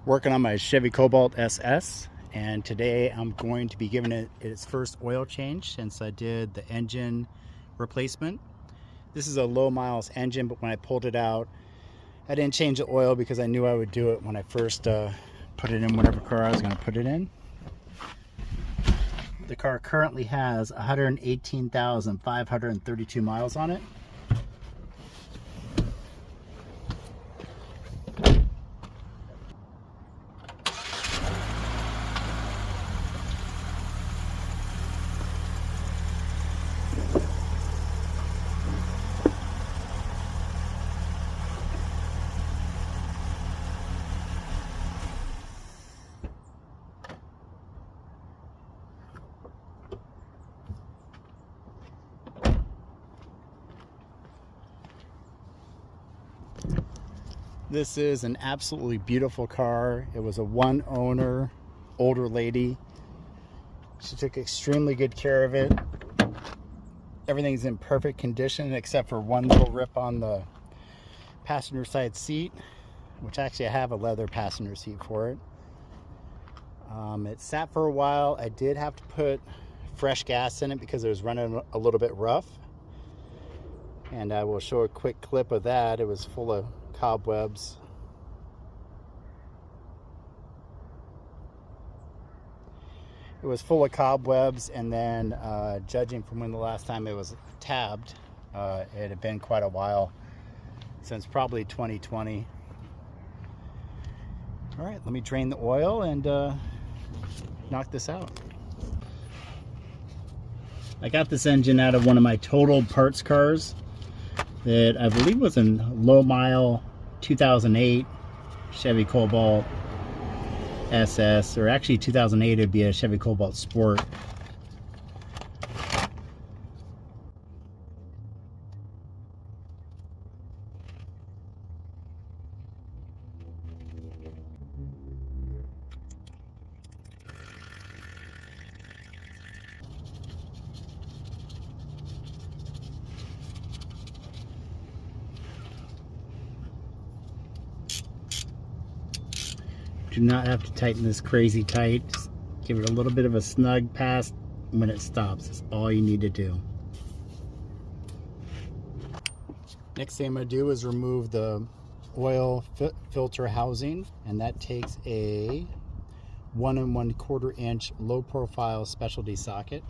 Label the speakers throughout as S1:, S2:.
S1: Working on my Chevy Cobalt SS, and today I'm going to be giving it its first oil change since I did the engine replacement. This is a low miles engine, but when I pulled it out, I didn't change the oil because I knew I would do it when I first put it in whatever car I was going to put it in. The car currently has 118,532 miles on it. This is an absolutely beautiful car. It was a one owner, older lady. She took extremely good care of it. Everything's in perfect condition except for one little rip on the passenger side seat, which actually I have a leather passenger seat for it. It sat for a while. I did have to put fresh gas in it because it was running a little bit rough. And I will show a quick clip of that. It was full of cobwebs. It was full of cobwebs, and then judging from when the last time it was tabbed, it had been quite a while, since probably 2020. All right, let me drain the oil and knock this out. I got this engine out of one of my total parts cars that I believe was in low mile 2008 Chevy Cobalt SS, or actually 2008 it'd be a Chevy Cobalt Sport. Do not have to tighten this crazy tight. Just give it a little bit of a snug pass when it stops. That's all you need to do. Next thing I'm going to do is remove the oil filter housing, and that takes a 1 1/4 inch low profile specialty socket.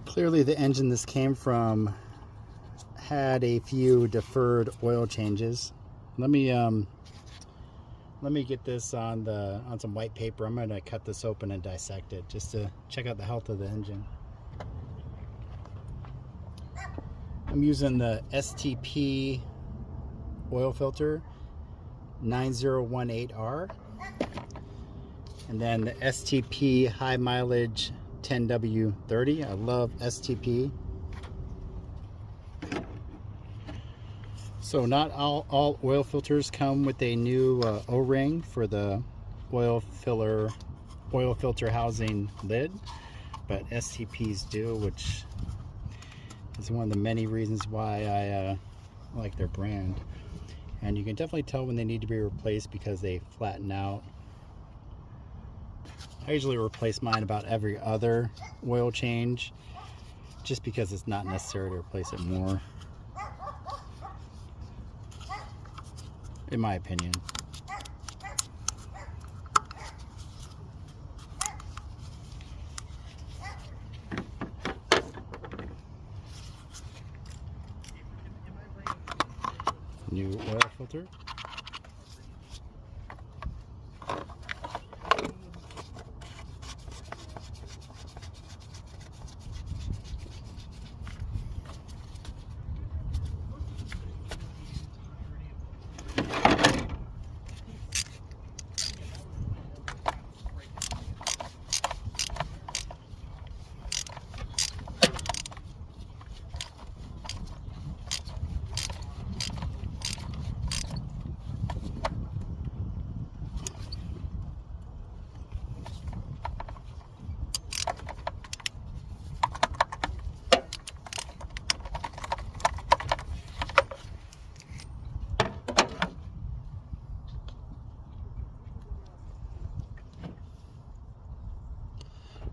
S1: Clearly the engine this came from had a few deferred oil changes. Let me get this on some white paper. I'm going to cut this open and dissect it just to check out the health of the engine. I'm using the STP oil filter 9018R, and then the STP high mileage 10W30. I love STP. So not all oil filters come with a new O-ring for the oil filter housing lid, but STPs do, which is one of the many reasons why I like their brand. And you can definitely tell when they need to be replaced because they flatten out. I usually replace mine about every other oil change, just because it's not necessary to replace it more. in my opinion. New oil filter.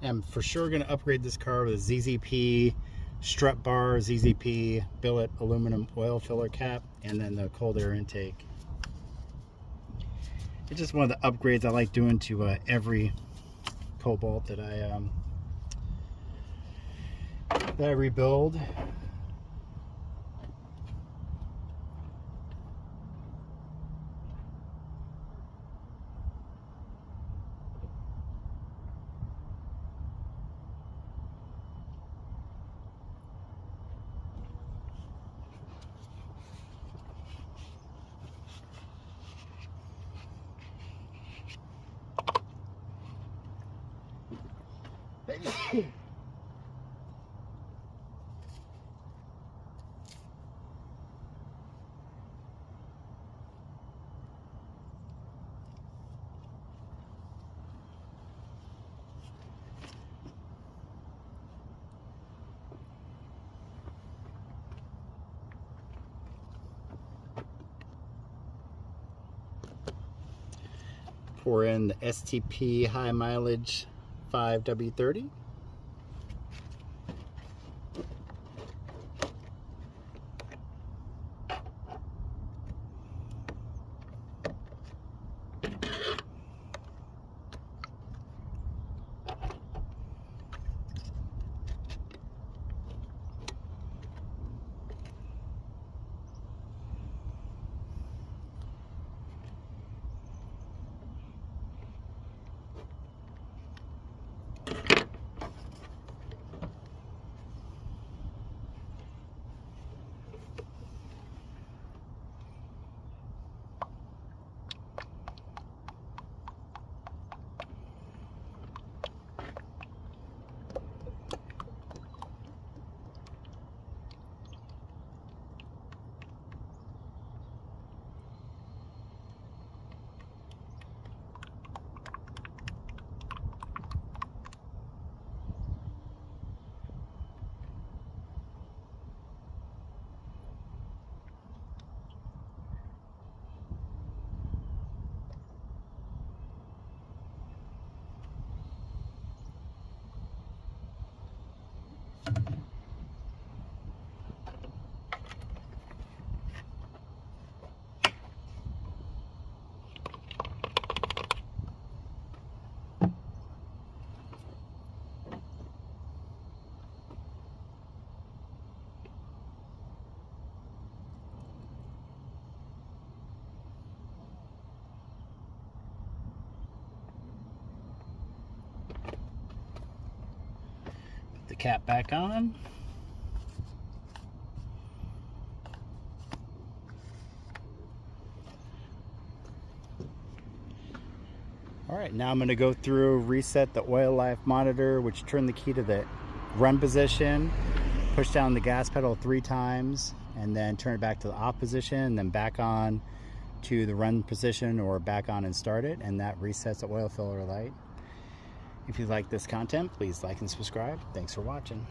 S1: I'm for sure going to upgrade this car with a ZZP strut bar, ZZP billet aluminum oil filler cap, and then the cold air intake. It's just one of the upgrades I like doing to every Cobalt that I rebuild. Pour in the STP high mileage 5W30. The cap back on. Alright, now I'm going to go through, reset the oil life monitor, which turn the key to the run position, push down the gas pedal 3 times, and then turn it back to the off position, and then back on to the run position, or back on and start it, and that resets the oil filler light. If you like this content, please like and subscribe. Thanks for watching.